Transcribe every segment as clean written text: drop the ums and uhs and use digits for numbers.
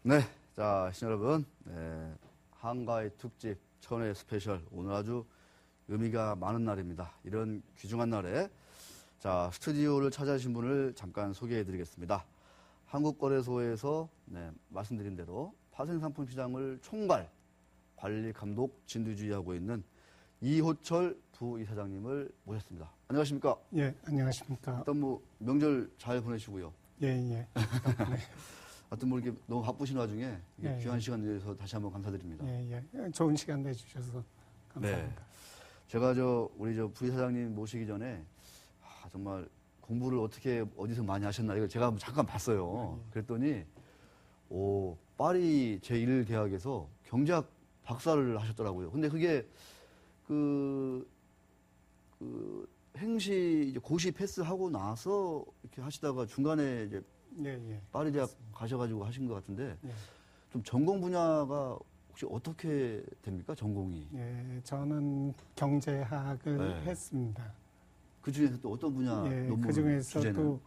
네, 자, 시청자 여러분, 네, 한가위 특집 천회 스페셜 오늘 아주 의미가 많은 날입니다. 이런 귀중한 날에 자 스튜디오를 찾아주신 분을 잠깐 소개해드리겠습니다. 한국거래소에서 네, 말씀드린 대로 파생상품 시장을 총괄 관리 감독 진두지휘하고 있는 이호철 부이사장님을 모셨습니다. 안녕하십니까? 예, 안녕하십니까? 일단 뭐 명절 잘 보내시고요. 예, 예. 덕분에. 하여튼 뭐 이렇게 너무 바쁘신 와중에 예, 귀한 예. 시간 내서 다시 한번 감사드립니다. 예, 예. 좋은 시간 내주셔서 감사합니다. 네. 제가 우리 부이사장님 모시기 전에 정말 공부를 어떻게 어디서 많이 하셨나 이거 제가 잠깐 봤어요. 그랬더니 파리 제1대학에서 경제학 박사를 하셨더라고요. 근데 그게 그 행시 이제 고시 패스하고 나서 이렇게 하시다가 중간에 이제 예, 예. 파리 대학 가셔가지고 하신 것 같은데 예. 좀 전공 분야가 혹시 어떻게 됩니까? 전공이? 예, 저는 경제학을 네. 했습니다. 그 중에서 또 어떤 분야 예, 논문 그 중에서도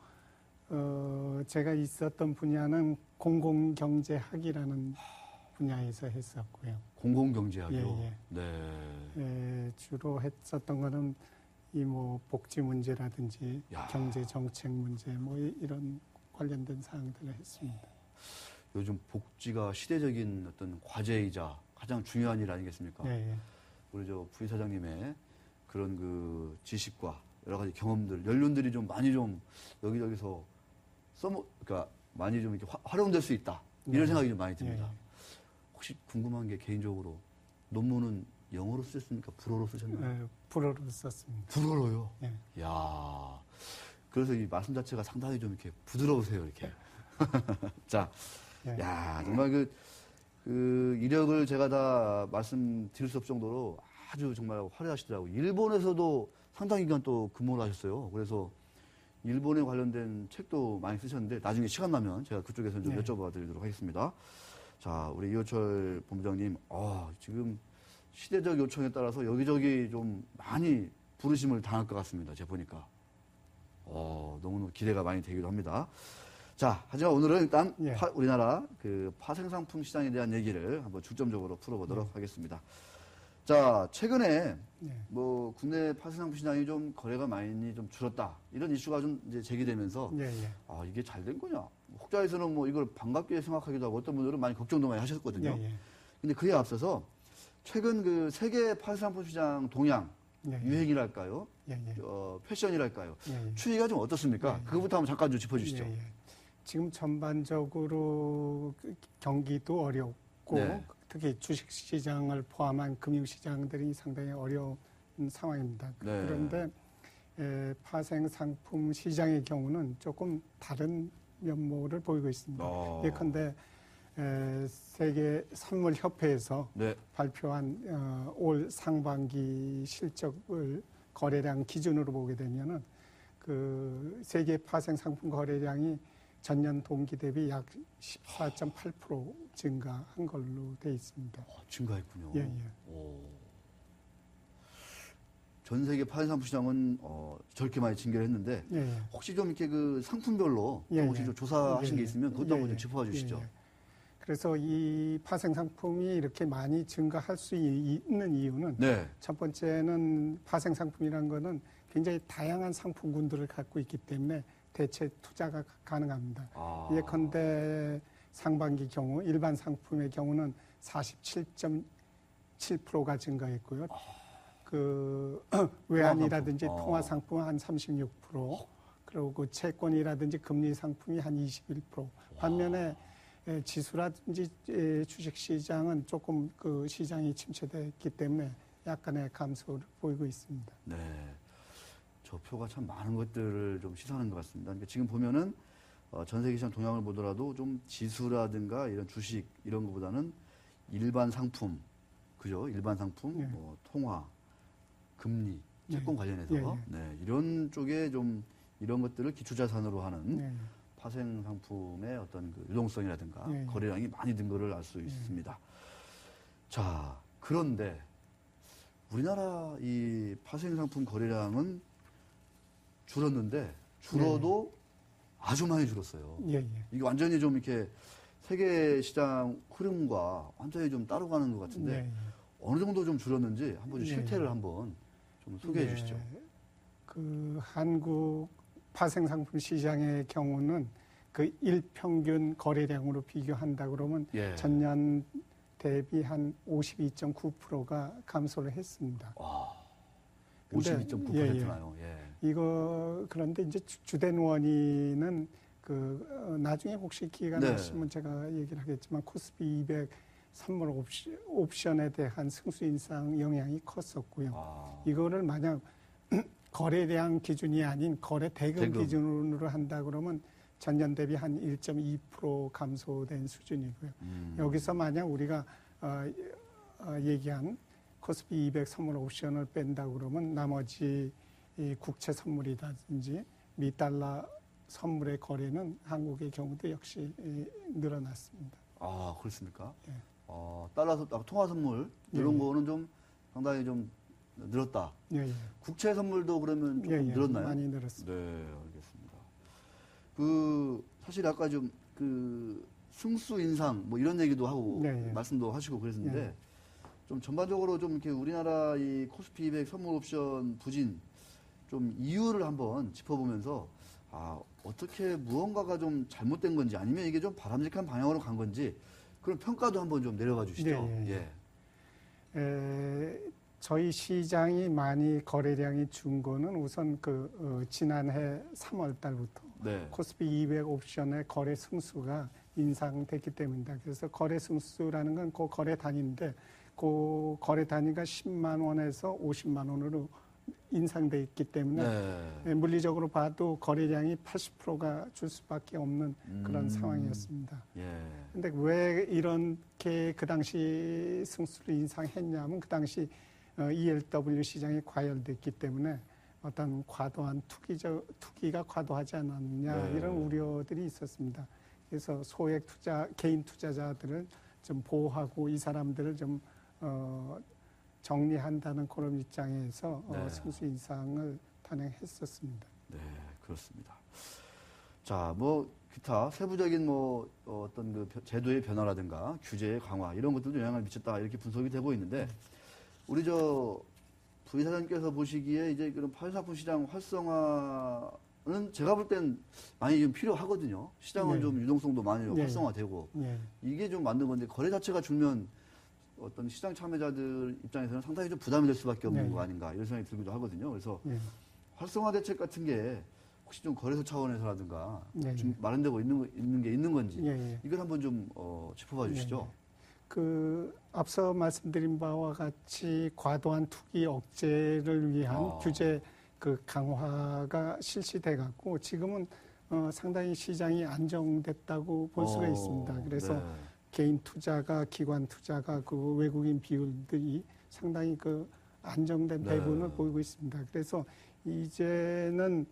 주제는? 제가 있었던 분야는 공공경제학이라는 분야에서 했었고요. 공공경제학이요? 예, 예. 네. 예, 주로 했었던 거는 이 뭐 복지 문제라든지 야. 경제 정책 문제 뭐 이런 관련된 사항들을 했습니다. 요즘 복지가 시대적인 어떤 과제이자 가장 중요한 일 아니겠습니까? 예, 예. 우리 부이사장님의 그런 그 지식과 여러 가지 경험들, 연륜들이 좀 많이 좀 여기저기서 그러니까 많이 좀 이렇게 활용될 수 있다. 이런 네. 생각이 좀 많이 듭니다. 예. 혹시 궁금한 게 개인적으로 논문은 영어로 쓰셨습니까? 불어로 쓰셨나요? 예, 불어로 썼습니다. 불어로요? 예. 야 그래서 이 말씀 자체가 상당히 좀 이렇게 부드러우세요, 이렇게. 자, 예. 야 정말 그 이력을 제가 다 말씀드릴 수 없을 정도로 아주 정말 화려하시더라고요. 일본에서도 상당 기간 또 근무를 하셨어요. 그래서 일본에 관련된 책도 많이 쓰셨는데 나중에 시간 나면 제가 그쪽에서 좀 네. 여쭤봐 드리도록 하겠습니다. 자, 우리 이호철 본부장님, 지금 시대적 요청에 따라서 여기저기 좀 많이 부르심을 당할 것 같습니다. 제가 보니까. 너무너무 기대가 많이 되기도 합니다. 자, 하지만 오늘은 일단 예. 우리나라 그 파생상품 시장에 대한 얘기를 한번 중점적으로 풀어보도록 하겠습니다. 자, 최근에 예. 뭐 국내 파생상품 시장이 좀 거래가 많이 좀 줄었다. 이런 이슈가 좀 이제 제기되면서 예, 예. 이게 잘 된 거냐? 혹자에서는 뭐 이걸 반갑게 생각하기도 하고 어떤 분들은 많이 걱정도 많이 하셨거든요. 예, 예. 근데 그에 앞서서 최근 그 세계 파생상품 시장 동향, 예, 예. 유행이랄까요? 예, 예. 패션이랄까요? 예, 예. 추이가 좀 어떻습니까? 예, 예. 그거부터 한번 잠깐 좀 짚어주시죠. 예, 예. 지금 전반적으로 경기도 어렵고 네. 특히 주식시장을 포함한 금융시장들이 상당히 어려운 상황입니다. 네. 그런데 파생상품 시장의 경우는 조금 다른 면모를 보이고 있습니다. 예컨대 세계 선물협회에서 네. 발표한 올 상반기 실적을 거래량 기준으로 보게 되면은 그 세계 파생 상품 거래량이 전년 동기 대비 약 14.8% 증가한 걸로 돼 있습니다. 증가했군요. 예, 예. 전 세계 파생상품 시장은 저렇게 많이 증가를 했는데 예, 예. 혹시 좀 이렇게 그 상품별로 예, 혹시 예. 좀 조사하신 예, 게 있으면 그것도 예, 한번 좀 예. 짚어봐 주시죠. 예, 예. 그래서 이 파생 상품이 이렇게 많이 증가할 수 있는 이유는 네. 첫 번째는 파생 상품이라는 거는 굉장히 다양한 상품군들을 갖고 있기 때문에 대체 투자가 가능합니다. 예컨대 상반기 경우 일반 상품의 경우는 47.7%가 증가했고요. 그 외환이라든지 통화 상품은 한 36%, 그리고 채권이라든지 금리 상품이 한 21%. 반면에 지수라든지 주식 시장은 조금 그 시장이 침체됐기 때문에 약간의 감소를 보이고 있습니다. 네. 저 표가 참 많은 것들을 좀 시사하는 것 같습니다. 그러니까 지금 보면은 전 세계 시장 동향을 보더라도 좀 지수라든가 이런 주식 이런 것보다는 일반 상품, 그죠? 일반 상품, 예. 통화, 금리, 채권 예. 관련해서 예, 예. 네, 이런 쪽에 좀 이런 것들을 기초자산으로 하는 네. 파생 상품의 어떤 그 유동성이라든가 예, 예. 거래량이 많이 든 거를 알 수 있습니다. 자, 그런데 우리나라 이 파생 상품 거래량은 줄었는데 줄어도 아주 많이 줄었어요. 예, 예. 이게 완전히 좀 이렇게 세계 시장 흐름과 완전히 좀 따라가는 것 같은데 네. 어느 정도 좀 줄었는지 한번 네. 실태를 한번 좀 소개해 주시죠. 그 한국 파생상품 시장의 경우는 그 일평균 거래량으로 비교한다 그러면 예. 전년 대비 한 52.9%가 감소를 했습니다. 와, 근데 52.9%나요. 예. 이거 그런데 이제 주된 원인은 나중에 혹시 기회가 네. 나시면 제가 얘기를 하겠지만 코스피 200 선물 옵션에 대한 승수 인상 영향이 컸었고요. 아, 이거를 만약 거래량 기준이 아닌 거래 대금 기준으로 한다 그러면 전년 대비 한 1.2% 감소된 수준이고요. 여기서 만약 우리가 얘기한 코스피 200 선물 옵션을 뺀다 그러면 나머지 이 국채 선물이라든지 미달러 선물의 거래는 한국의 경우도 역시 늘어났습니다. 아 그렇습니까? 예. 달러 통화 선물 이런 거는 좀 상당히 좀 늘었다. 예, 예. 국채 선물도 그러면 조금 예, 예. 늘었나요? 많이 늘었습니다. 네, 알겠습니다. 사실 아까 좀 승수 인상 뭐 이런 얘기도 하고 네, 예. 말씀도 하시고 그랬는데 예. 좀 전반적으로 좀 이렇게 우리나라 이 코스피 200 선물 옵션 부진 좀 이유를 한번 짚어보면서 어떻게 무언가가 좀 잘못된 건지 아니면 이게 좀 바람직한 방향으로 간 건지 그런 평가도 한번 좀 내려가 주시죠. 네, 저희 시장이 많이 거래량이 준 거는 우선 지난해 3월 달부터 네. 코스피 200 옵션의 거래 승수가 인상됐기 때문입니다. 그래서 거래 승수라는 건 그 거래 단위인데 그 거래 단위가 10만 원에서 50만 원으로 인상돼 있기 때문에 네. 물리적으로 봐도 거래량이 80%가 줄 수밖에 없는 그런 상황이었습니다. 예. 근데 왜 이렇게 그 당시 승수를 인상했냐면 그 당시 ELW 시장이 과열됐기 때문에 어떤 과도한 투기가 과도하지 않았느냐 네. 이런 우려들이 있었습니다. 그래서 소액 개인 투자자들을 좀 보호하고 이 사람들을 좀 정리한다는 그런 입장에서 네. 승수 인상을 단행했었습니다. 네, 그렇습니다. 자, 기타 세부적인 어떤 제도의 변화라든가 규제의 강화 이런 것들도 영향을 미쳤다 이렇게 분석이 되고 있는데 우리 부이사장님께서 보시기에 이제 그런 파생상품 시장 활성화는 제가 볼 땐 많이 좀 필요하거든요. 시장은 네. 좀 유동성도 많이 네. 활성화되고 예. 이게 좀 만든 건데 거래 자체가 줄면 어떤 시장 참여자들 입장에서는 상당히 좀 부담이 될 수밖에 없는 네. 거 아닌가 이런 생각이 들기도 하거든요. 그래서 예. 활성화 대책 같은 게 혹시 좀 거래소 차원에서라든가 네. 좀 마련되고 있는 건지 예, 예. 이걸 한번 좀 짚어봐 주시죠. 앞서 말씀드린 바와 같이 과도한 투기 억제를 위한 규제 강화가 실시돼 갖고 지금은 상당히 시장이 안정됐다고 볼 수가 있습니다. 그래서 네. 개인 투자가 기관 투자가 외국인 비율들이 상당히 안정된 배분을 네. 보이고 있습니다. 그래서 이제는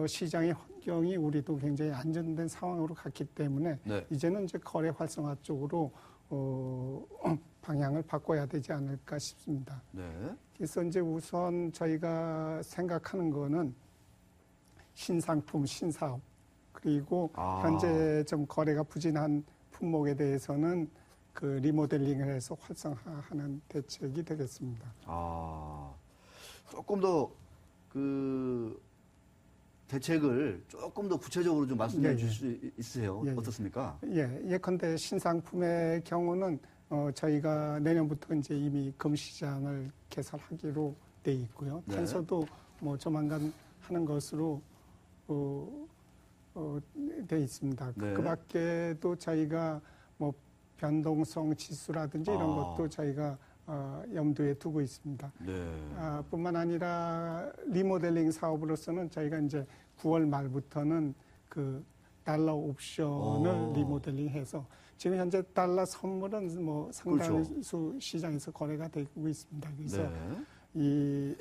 시장의 환경이 우리도 굉장히 안정된 상황으로 갔기 때문에 네. 이제는 이제 거래 활성화 쪽으로 방향을 바꿔야 되지 않을까 싶습니다. 네. 그래서 이제 우선 저희가 생각하는 거는 신상품, 신사업 그리고 현재 좀 거래가 부진한 품목에 대해서는 리모델링을 해서 활성화하는 대책이 되겠습니다. 조금 더 대책을 조금 더 구체적으로 좀 말씀해 주실 수 있으세요? 예, 예. 어떻습니까? 예컨대 신상품의 경우는 저희가 내년부터 이제 이미 금시장을 개설하기로 돼 있고요. 네. 탄소도 조만간 하는 것으로 돼 있습니다. 네. 그 밖에도 저희가 변동성 지수라든지 이런 것도 저희가 염두에 두고 있습니다. 네. 뿐만 아니라 리모델링 사업으로서는 저희가 이제 9월 말부터는 달러 옵션을 리모델링해서 지금 현재 달러 선물은 상당수 그렇죠. 시장에서 거래가 되고 있습니다. 그래서 네. 이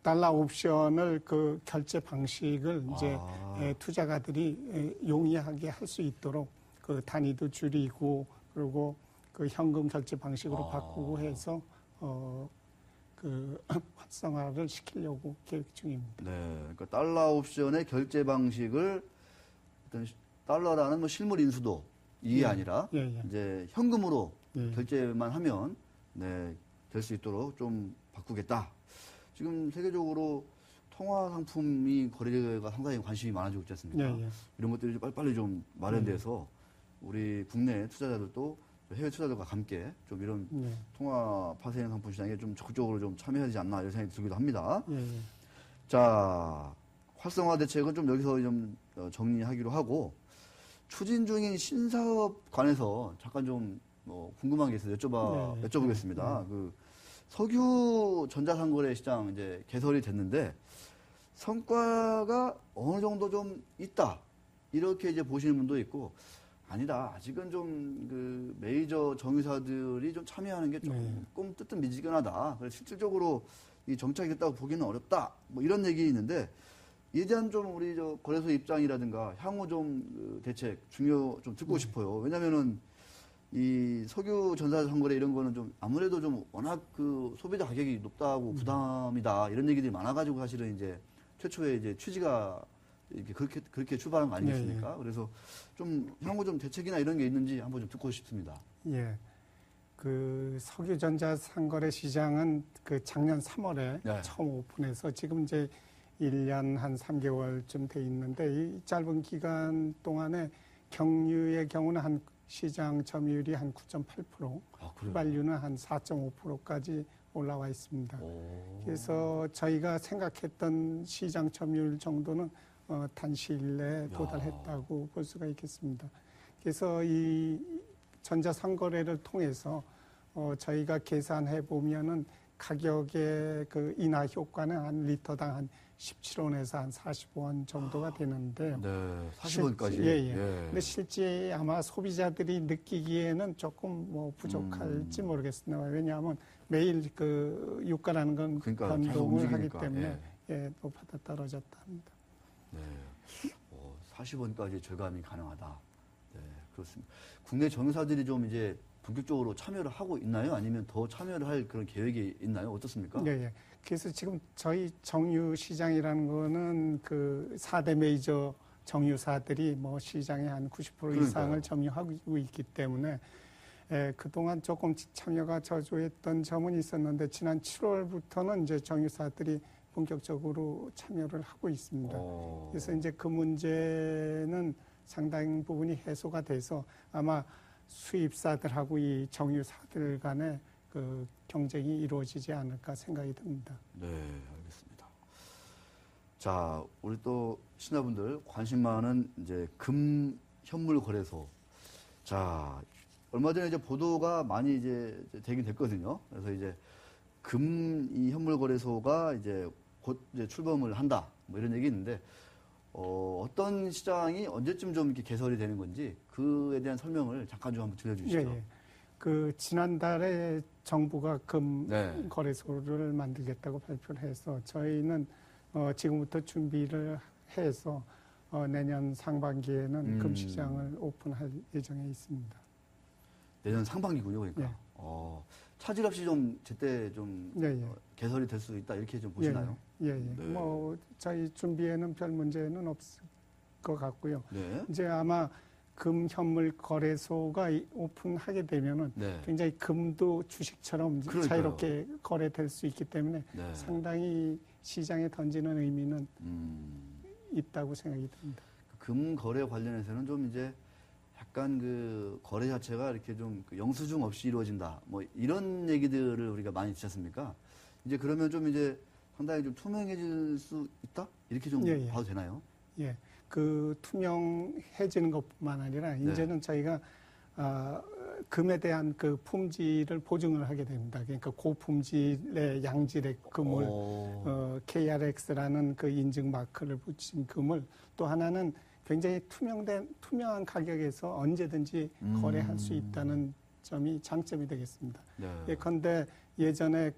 달러 옵션을 결제 방식을 이제 투자가들이 용이하게 할 수 있도록 단위도 줄이고 그리고 현금 결제 방식으로 바꾸고 해서 활성화를 시키려고 계획 중입니다. 네. 그러니까 달러 옵션의 결제 방식을 달러라는 실물 인수도 이게 예. 아니라 예, 예. 이제 현금으로 예. 결제만 하면 네, 될 수 있도록 좀 바꾸겠다. 지금 세계적으로 통화 상품이 거래가 상당히 관심이 많아지고 있지 않습니까? 예, 예. 이런 것들이 좀 빨리빨리 좀 마련돼서 우리 국내 투자자들도 해외 투자자들과 함께 좀 이런 예. 통화 파생 상품 시장에 좀 적극적으로 좀 참여해야 되지 않나 이런 생각이 들기도 합니다. 예, 예. 자, 활성화 대책은 좀 여기서 좀 정리하기로 하고 추진 중인 신사업 관해서 잠깐 좀 궁금한 게 있어서 네, 여쭤보겠습니다. 그 석유 전자상거래 시장 이제 개설이 됐는데 성과가 어느 정도 좀 있다 이렇게 이제 보시는 분도 있고 아니다 아직은 좀 그 메이저 정유사들이 좀 참여하는 게 조금 뜨뜻미지근하다. 그래서 실질적으로 이 정착이 됐다고 보기는 어렵다. 뭐 이런 얘기 있는데 이에 대한 좀 우리 저 거래소 입장이라든가 향후 좀 대책 중요 좀 듣고 싶어요. 왜냐면은 이 석유 전자상거래 이런 거는 좀 아무래도 좀 워낙 그 소비자 가격이 높다고 부담이다 이런 얘기들이 많아가지고 사실은 이제 최초에 이제 취지가 이렇게 그렇게 출발한 거 아니겠습니까? 그래서 좀 향후 좀 대책이나 이런 게 있는지 한번 좀 듣고 싶습니다. 예. 그 석유 전자 상거래 시장은 그 작년 3월에 네. 처음 오픈해서 지금 이제 1년 한 3개월쯤 돼 있는데 이 짧은 기간 동안에 경유의 경우는 한 시장 점유율이 한 9.8%, 아, 그래요? 휘발유는 한 4.5%까지 올라와 있습니다. 오. 그래서 저희가 생각했던 시장 점유율 정도는 단시일 내에 도달했다고 볼 수가 있겠습니다. 그래서 이 전자상거래를 통해서 저희가 계산해 보면은 가격의 그 인하 효과는 한 리터당 한 17원에서 한 45원 정도가 되는데 네, 40원까지. 예. 근데 실제 아마 소비자들이 느끼기에는 조금 뭐 부족할지 모르겠습니다. 왜냐하면 매일 그 유가라는 건 그러니까 계속 변동을 하기 움직이니까, 때문에 높았다 떨어졌다 합니다. 네. 40원까지 절감이 가능하다. 네, 그렇습니다. 국내 정유사들이 좀 이제 본격적으로 참여를 하고 있나요? 아니면 더 참여를 할 그런 계획이 있나요? 어떻습니까? 예. 그래서 지금 저희 정유 시장이라는 거는 그 4대 메이저 정유사들이 뭐 시장의 한 90% 이상을 점유하고 있기 때문에 그동안 조금 참여가 저조했던 점은 있었는데 지난 7월부터는 이제 정유사들이 본격적으로 참여를 하고 있습니다. 그래서 이제 그 문제는 상당 부분이 해소가 돼서 아마 수입사들하고 이 정유사들 간의 그 경쟁이 이루어지지 않을까 생각이 듭니다. 네, 알겠습니다. 자, 우리 또 시청자분들 관심 많은 이제 금 현물 거래소. 자, 얼마 전에 이제 보도가 많이 이제 되긴 됐거든요. 그래서 이제 금 이 현물 거래소가 이제 곧 이제 출범을 한다. 뭐 이런 얘기 있는데 어떤 시장이 언제쯤 좀 이렇게 개설이 되는 건지 그에 대한 설명을 잠깐 좀 한번 들려주시죠. 예. 그 지난달에 정부가 금 네. 거래소를 만들겠다고 발표를 해서 저희는 지금부터 준비를 해서 내년 상반기에는 금 시장을 오픈할 예정에 있습니다. 내년 상반기군요, 그러니까. 예. 차질 없이 좀 제때 좀 개설이 될 수 있다 이렇게 좀 보시나요? 예. 네. 뭐 저희 준비에는 별 문제는 없을 것 같고요. 네. 이제 아마 금 현물 거래소가 오픈하게 되면은 네. 굉장히 금도 주식처럼 그러니까요. 자유롭게 거래될 수 있기 때문에 네. 상당히 시장에 던지는 의미는 있다고 생각이 듭니다. 금 거래 관련해서는 좀 이제 약간 그 거래 자체가 이렇게 좀그 영수증 없이 이루어진다. 뭐 이런 얘기들을 우리가 많이 듣지 않습니까? 이제 그러면 좀 이제 상당히 좀 투명해질 수 있다? 이렇게 좀 봐도 되나요? 예. 그 투명해지는 것뿐만 아니라 이제는 저희가 금에 대한 그 품질을 보증을 하게 됩니다. 그러니까 고품질의 양질의 금을 KRX라는 그 인증 마크를 붙인 금을 또 하나는 굉장히 투명한 가격에서 언제든지 거래할 수 있다는 점이 장점이 되겠습니다. 예컨대 예전에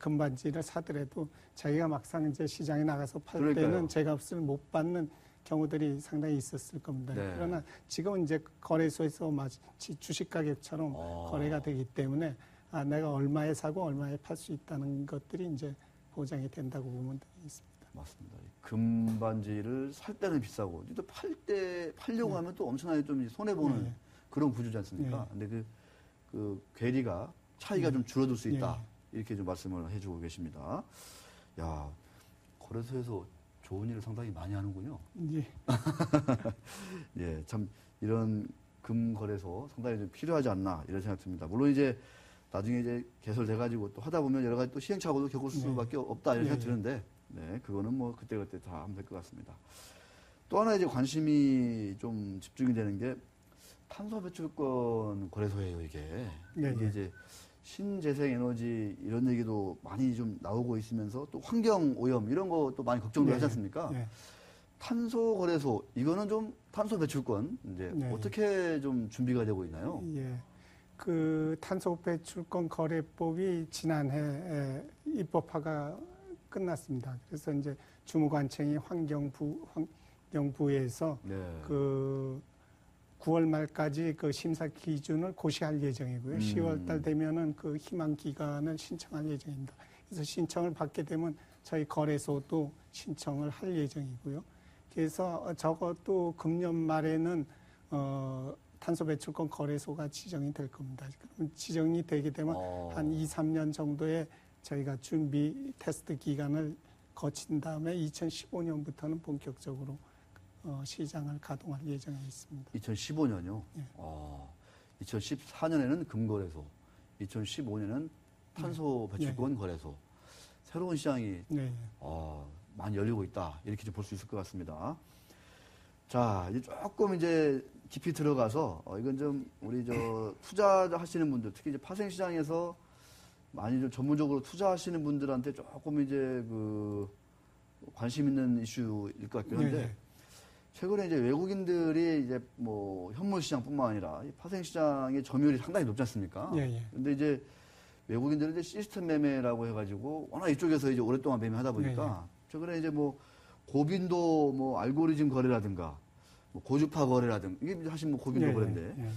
금반지를 사더라도 자기가 막상 이제 시장에 나가서 팔 때는 제값을 못 받는 경우들이 상당히 있었을 겁니다. 그러나 지금은 이제 거래소에서 마치 주식 가격처럼 거래가 되기 때문에 내가 얼마에 사고 얼마에 팔 수 있다는 것들이 이제 보장이 된다고 보면 되겠습니다. 맞습니다. 금반지를 살 때는 비싸고 또 팔려고 하면 또 엄청나게 좀 손해 보는 그런 구조지 않습니까? 예. 근데 그 괴리가 차이가 좀 줄어들 수 있다. 예. 이렇게 좀 말씀을 해주고 계십니다. 야, 거래소에서 좋은 일을 상당히 많이 하는군요. 예. 예, 참 이런 금거래소 상당히 좀 필요하지 않나 이런 생각 듭니다. 물론 이제 나중에 이제 개설돼가지고 또 하다 보면 여러 가지 또 시행착오도 겪을 수밖에 없다 이런 생각 드는데, 네, 그거는 뭐 그때그때 다 하면 될 것 같습니다. 또 하나 이제 관심이 좀 집중이 되는 게 탄소 배출권 거래소예요, 이게. 네, 이게 네. 이제 신재생 에너지 이런 얘기도 많이 좀 나오고 있으면서 또 환경 오염 이런 것도 많이 걱정도 네, 하지 않습니까? 예. 탄소 거래소 이거는 좀 탄소 배출권 이제 네. 어떻게 좀 준비가 되고 있나요? 예. 그 탄소 배출권 거래법이 지난해 입법화가 끝났습니다. 그래서 이제 주무관청이 환경부에서 네. 그 9월 말까지 그 심사 기준을 고시할 예정이고요. 10월 달 되면은 그 희망 기간을 신청할 예정입니다. 그래서 신청을 받게 되면 저희 거래소도 신청을 할 예정이고요. 그래서 적어도 금년 말에는 탄소 배출권 거래소가 지정이 될 겁니다. 그럼 지정이 되게 되면 한 2, 3년 정도의 저희가 준비 테스트 기간을 거친 다음에 2015년부터는 본격적으로 시장을 가동할 예정에 있습니다. 2015년요. 예. 2014년에는 금거래소, 2015년에는 탄소 배출권 거래소. 새로운 시장이 네. 많이 열리고 있다. 이렇게 좀 볼 수 있을 것 같습니다. 자, 이제 조금 이제 깊이 들어가서 이건 좀 우리 투자하시는 분들, 특히 이제 파생시장에서 많이 좀 전문적으로 투자하시는 분들한테 조금 이제 그 관심 있는 이슈일 것 같긴 한데, 네. 최근에 이제 외국인들이 이제 뭐 현물 시장뿐만 아니라 이 파생 시장의 점유율이 상당히 높지 않습니까? 예, 예. 근데 이제 외국인들은 이제 시스템 매매라고 해가지고 워낙 이쪽에서 이제 오랫동안 매매하다 보니까 최근에 이제 뭐 고빈도 뭐 알고리즘 거래라든가 뭐 고주파 거래라든가 이게 사실 뭐 고빈도 예, 거래인데 예.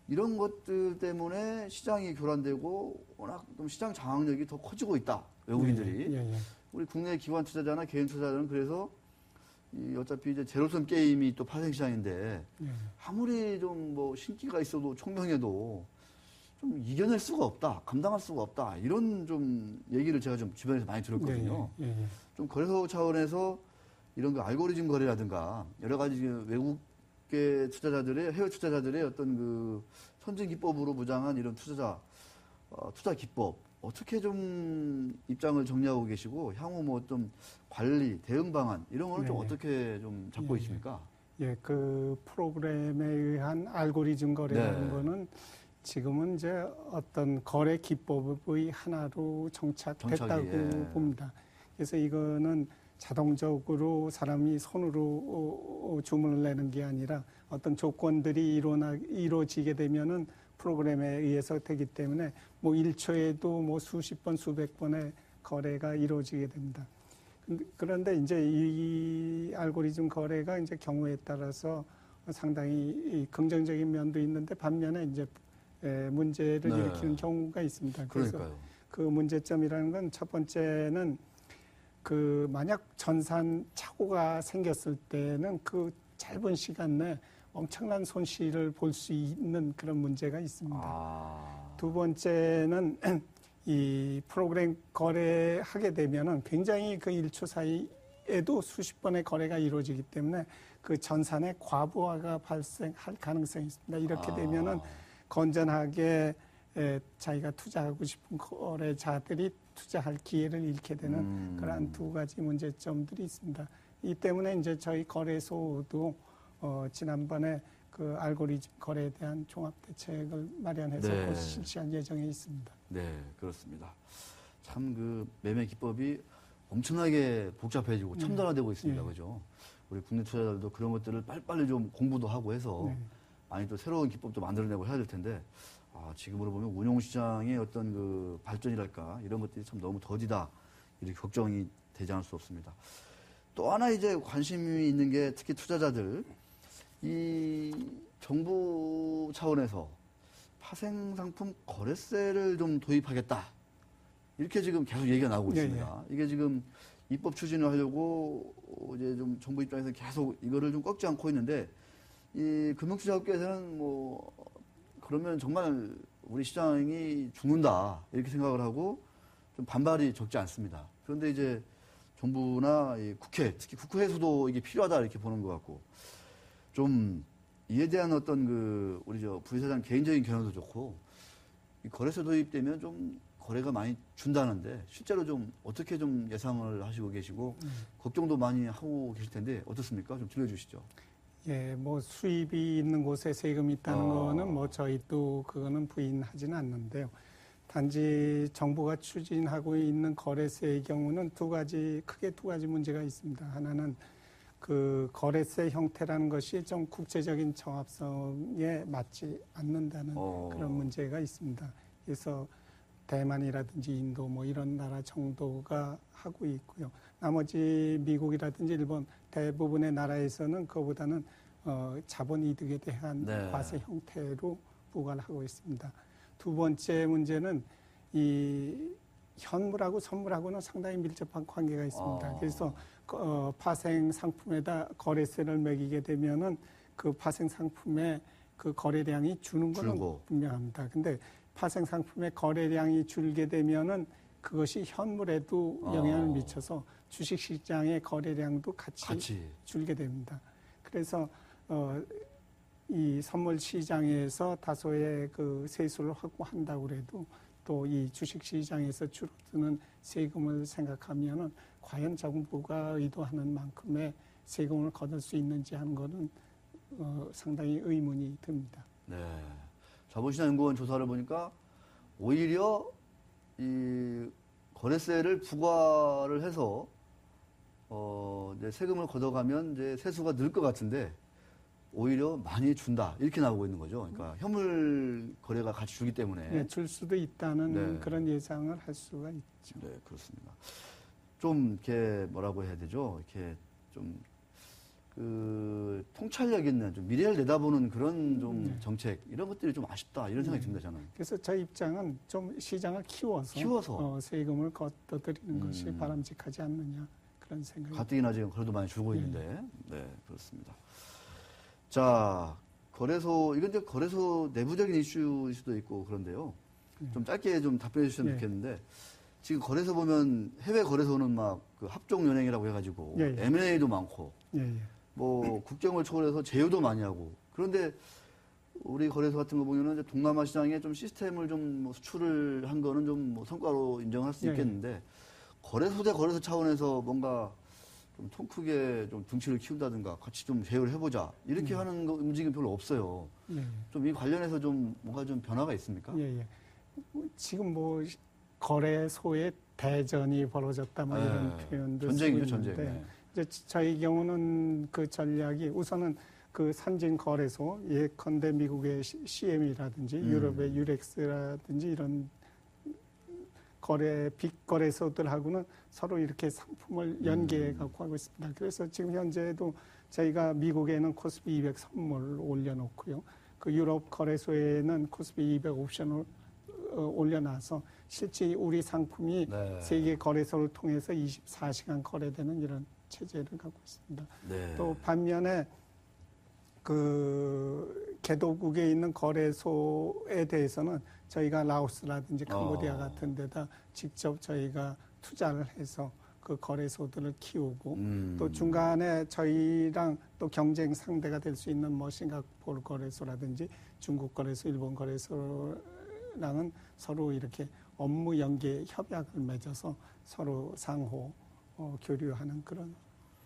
이런 것들 때문에 시장이 교란되고 워낙 좀 시장 장악력이 더 커지고 있다. 외국인들이. 예, 예. 우리 국내 기관 투자자나 개인 투자자는 그래서 이 어차피 이제 제로섬 게임이 또 파생 시장인데 예. 아무리 좀 뭐 신기가 있어도 총명해도 좀 이겨낼 수가 없다, 감당할 수가 없다 이런 좀 얘기를 제가 좀 주변에서 많이 들었거든요. 예, 예. 좀 거래소 차원에서 이런 그 알고리즘 거래라든가 여러 가지 외국계 투자자들의 해외 투자자들의 어떤 그 선진 기법으로 무장한 이런 투자 기법 어떻게 좀 입장을 정리하고 계시고 향후 뭐 좀 관리 대응 방안 이런 거는 좀 네. 어떻게 좀 잡고 예, 예. 있습니까? 예, 그 프로그램에 의한 알고리즘 거래라는 네. 거는 지금은 이제 어떤 거래 기법의 하나로 정착됐다고 예. 봅니다. 그래서 이거는 자동적으로 사람이 손으로 주문을 내는 게 아니라 어떤 조건들이 이루어지게 되면은 프로그램에 의해서 되기 때문에 뭐 1초에도 뭐 수십 번, 수백 번의 거래가 이루어지게 됩니다. 그런데 이제 이 알고리즘 거래가 이제 경우에 따라서 상당히 긍정적인 면도 있는데 반면에 이제 문제를 네. 일으키는 경우가 있습니다. 그래서 그러니까요. 그 문제점이라는 건 첫 번째는 그 만약 전산 착오가 생겼을 때는 그 짧은 시간 내에 엄청난 손실을 볼 수 있는 그런 문제가 있습니다. 두 번째는 이 프로그램 거래하게 되면은 굉장히 그 1초 사이에도 수십 번의 거래가 이루어지기 때문에 그 전산의 과부하가 발생할 가능성이 있습니다. 이렇게 되면은 건전하게 자기가 투자하고 싶은 거래자들이 투자할 기회를 잃게 되는 그러한 두 가지 문제점들이 있습니다. 이 때문에 이제 저희 거래소도 지난번에 그 알고리즘 거래에 대한 종합 대책을 마련해서 네. 곧 실시할 예정에 있습니다. 네, 그렇습니다. 참 그 매매 기법이 엄청나게 복잡해지고 첨단화되고 있습니다. 네. 그죠? 우리 국내 투자자들도 그런 것들을 빨리빨리 좀 공부도 하고 해서 네. 많이 또 새로운 기법도 만들어내고 해야 될 텐데 지금으로 보면 운용시장의 어떤 그 발전이랄까 이런 것들이 참 너무 더디다 이렇게 걱정이 되지 않을 수 없습니다. 또 하나 이제 관심이 있는 게 특히 투자자들 이 정부 차원에서 파생상품 거래세를 좀 도입하겠다 이렇게 지금 계속 얘기가 나오고 예, 있습니다. 이게 지금 입법 추진을 하려고 이제 좀 정부 입장에서 계속 이거를 좀 꺾지 않고 있는데 이 금융투자업계에서는 뭐 그러면 정말 우리 시장이 죽는다 이렇게 생각을 하고 좀 반발이 적지 않습니다. 그런데 이제 정부나 이 국회, 특히 국회에서도 이게 필요하다 이렇게 보는 것 같고 좀 이에 대한 어떤 그 우리 저 부회사장 개인적인 견해도 좋고 이 거래소 도입되면 좀 거래가 많이 준다는데 실제로 좀 어떻게 좀 예상을 하시고 계시고 걱정도 많이 하고 계실 텐데 어떻습니까? 좀 들려주시죠. 예, 뭐 수입이 있는 곳에 세금이 있다는 거는 뭐 저희도 그거는 부인하지는 않는데요. 단지 정부가 추진하고 있는 거래세의 경우는 크게 두 가지 문제가 있습니다. 하나는 그 거래세 형태라는 것이 좀 국제적인 정합성에 맞지 않는다는 그런 문제가 있습니다. 그래서 대만이라든지 인도 뭐 이런 나라 정도가 하고 있고요. 나머지 미국이라든지 일본 대부분의 나라에서는 그거보다는 자본 이득에 대한 네. 과세 형태로 부과를 하고 있습니다. 두 번째 문제는 이 현물하고 선물하고는 상당히 밀접한 관계가 있습니다. 그래서 파생 상품에다 거래세를 매기게 되면은 그 파생 상품의 그 거래량이 주는 것은 분명합니다. 근데 파생 상품의 거래량이 줄게 되면은 그것이 현물에도 영향을 미쳐서 주식 시장의 거래량도 같이 줄게 됩니다. 그래서 이 선물 시장에서 다소의 그 세수를 확보한다고 해도 또 이 주식 시장에서 줄어드는 세금을 생각하면은 과연 정부가 의도하는 만큼의 세금을 거둘 수 있는지 하는 거는 상당히 의문이 듭니다. 네. 자본시장연구원 조사를 보니까 오히려 이 거래세를 부과를 해서 이제 세금을 걷어가면 이제 세수가 늘 것 같은데 오히려 많이 준다 이렇게 나오고 있는 거죠. 그러니까 현물 거래가 같이 줄기 때문에 네, 줄 수도 있다는 그런 예상을 할 수가 있죠. 네, 그렇습니다. 좀 이렇게 뭐라고 해야 되죠? 이렇게 좀 그 통찰력 있는 좀 미래를 내다보는 그런 좀 정책 이런 것들이 좀 아쉽다 이런 생각이 듭니다. 저는. 그래서 저희 입장은 좀 시장을 키워서 세금을 걷어들이는 것이 바람직하지 않느냐 그런 생각이. 가뜩이나 지금 그래도 많이 줄고 있는데, 네 그렇습니다. 자 거래소 이건 이제 거래소 내부적인 이슈일 수도 있고 그런데요. 좀 짧게 좀 답변해 주시면 좋겠는데. 지금 거래소 보면 해외 거래소는 막 그 합종 연행이라고 해가지고 M&A도 많고 뭐 국경을 초월해서 제휴도 많이 하고 그런데 우리 거래소 같은 거 보면은 이제 동남아 시장에 좀 시스템을 좀 뭐 수출을 한 거는 좀 뭐 성과로 인정할 수 있겠는데 거래소 대 거래소 차원에서 뭔가 좀 통 크게 좀 등치를 키운다든가 같이 좀 제휴를 해보자 이렇게 하는 거 움직임 별로 없어요. 좀 이 관련해서 좀 뭔가 좀 변화가 있습니까? 지금 뭐 거래소의 대전이 벌어졌다 뭐 이런 표현도 전쟁이죠, 쓰고 있는데 전쟁. 이제 저희 경우는 그 전략이 우선은 그 선진 거래소 예컨대 미국의 CM이라든지 유럽의 유렉스라든지 이런 빅 거래소들하고는 서로 이렇게 상품을 연계해 갖고 하고 있습니다. 그래서 지금 현재도 저희가 미국에는 코스피 200 선물을 올려놓고요. 그 유럽 거래소에는 코스피 200 옵션을 올려놔서 실제 우리 상품이 세계 거래소를 통해서 24시간 거래되는 이런 체제를 갖고 있습니다. 또 반면에 그 개도국에 있는 거래소에 대해서는 저희가 라오스라든지 캄보디아 같은 데다 직접 저희가 투자를 해서 그 거래소들을 키우고 또 중간에 저희랑 또 경쟁 상대가 될 수 있는 뭐 싱가포르 거래소라든지 중국 거래소, 일본 거래소랑은 서로 이렇게 업무 연계 협약을 맺어서 서로 상호 교류하는 그런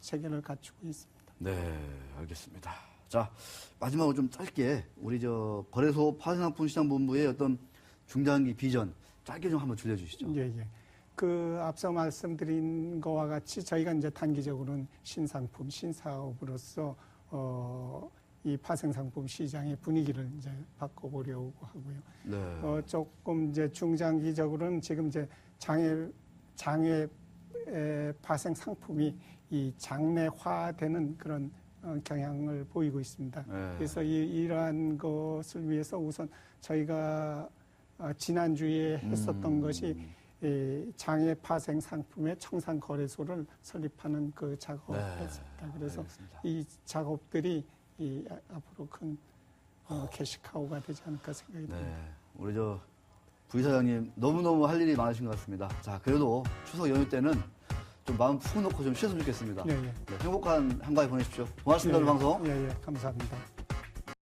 체계를 갖추고 있습니다. 네, 알겠습니다. 자, 마지막으로 좀 짧게 우리 저 거래소 파생상품 시장본부의 어떤 중장기 비전 짧게 좀 한번 들려주시죠. 그 앞서 말씀드린 거와 같이 저희가 이제 단기적으로는 신상품, 신사업으로서 이 파생상품 시장의 분위기를 이제 바꿔보려고 하고요. 조금 이제 중장기적으로는 지금 이제 장외 파생 상품이 이 장내화되는 그런 경향을 보이고 있습니다. 그래서 이러한 것을 위해서 우선 저희가 지난주에 했었던 것이 장외 파생 상품의 청산 거래소를 설립하는 그 작업을 했습니다. 그래서 이 작업들이 앞으로 큰 캐시카우가 되지 않을까 생각이 듭니다. 네. 우리 부이사장님 너무너무 할 일이 많으신 것 같습니다. 자, 그래도 추석 연휴 때는 좀 마음 푹 놓고 좀 쉬었으면 좋겠습니다. 예, 예. 네, 행복한 한가위 보내십시오. 고맙습니다, 오늘 방송. 예, 예, 감사합니다.